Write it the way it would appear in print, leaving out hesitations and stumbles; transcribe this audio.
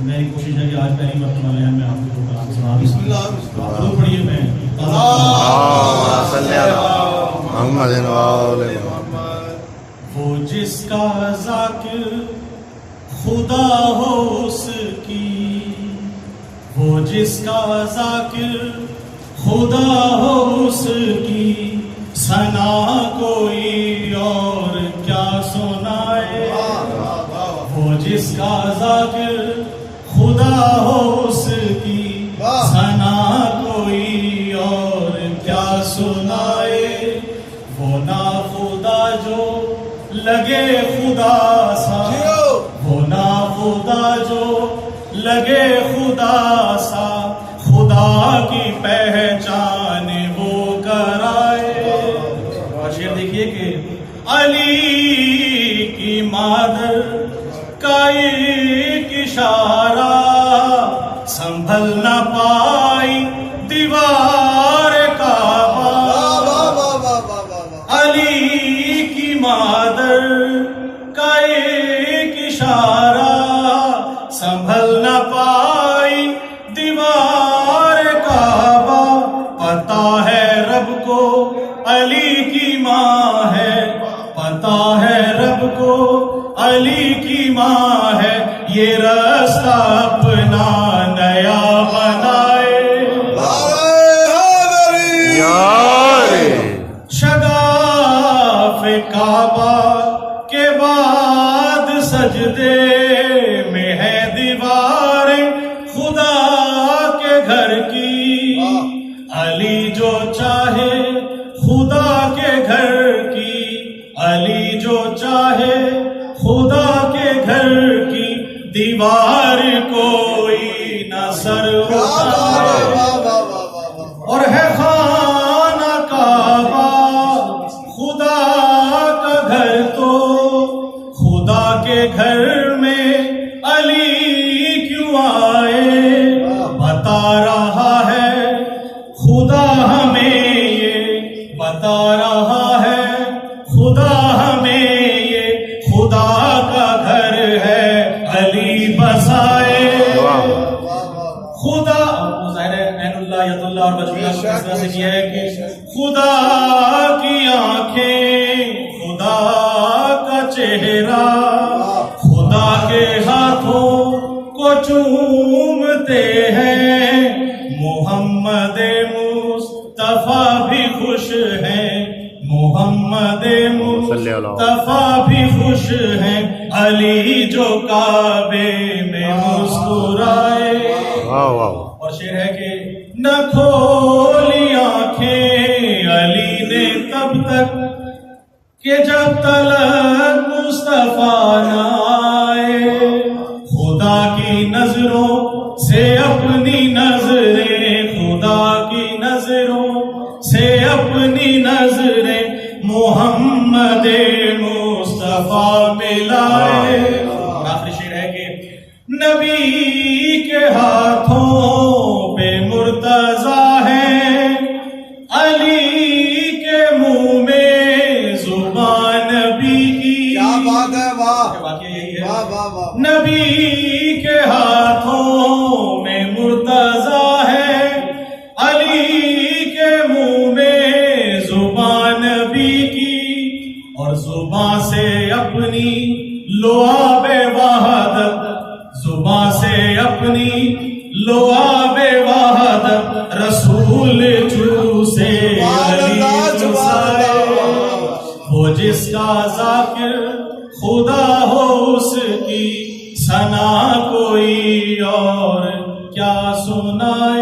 میری کوشش ہے کہ آج پہلی مرتبہ میں آپ کو کلام سنا دوں. بسم اللہ ضرور پڑھیے. میں وہ جس کا ذاکر خدا ہو اس کی، وہ جس کا ذاکر خدا ہو اس کی، ثنا کوئی اور کیا سنائے. وہ جس کا ذاکر خدا ہو اس کی، ثنا کوئی اور کیا سنائے. وہ ناخدا جو لگے خدا سا، وہ ناخدا جو لگے خدا سا، خدا کی پہچان وہ کرائے. اور شعر دیکھیے کہ علی کی مادر کا ایک اشارہ، سنبھل نہ پائی دیوار کعبہ. علی کی مادر کا ایک اشارہ، سنبھل نہ پائی دیوار کعبہ. پتہ ہے رب کو علی کی ماں ہے، پتہ ہے رب کو علی کی ماں ہے. یہ راستہ اپنا نیا بنائے. شگاف کعبہ کے بعد سجدے میں ہے دیوار خدا کے گھر کی. علی جو چاہے خدا کے گھر کی، علی جو چاہے خدا کے گھر کی، دیوار کوئی نہ سر اٹھائے. اور ہے خانہ کعبہ خدا کا گھر، تو خدا کے گھر میں علی کیوں آئے. بتا رہا ہے خدا ہمیں یہ، بتا رہا ہے خدا ہمیں یہ، خدا کا گھر ہے علی بسائے. خدا ظاہر ہے عین اللہ ید اللہ اور وجہ اللہ کو اس طرح سے کیا ہے کہ خدا کی آنکھیں، خدا کا چہرہ، خدا کے ہاتھوں کو چومتے ہیں. محمد مصطفیٰ بھی خوش ہیں، محمد مصطفیٰ بھی خوش ہیں. علی جو کعبے میں مسکرائے. اور شعر ہے کہ نہ کھولی آنکھیں علی نے تب تک کہ جب تلک مصطفیٰ نہ آئے. خدا کی نظروں سے اپنی نظریں، خدا کی نظروں سے اپنی نظریں محمد مصطفیٰ ملائے. آخری شعر ہے کہ نبی کے ہاتھوں پہ مرتضیٰ ہے، علی کے منہ میں زبان نبی کی. کیا بات ہے، واہ واقعہ یہی ہے. نبی کے ہاتھوں میں مرتضیٰ ہے، علی کے منہ میں زبان نبی کی. اور زبان سے اپنی لعاب وحدت، زبان سے اپنی لعاب وحدت رسول چوسے علی چوسائے. وہ جس کا ذاکر خدا ہو اس کی، ثنا کوئی اور کیا سنائے.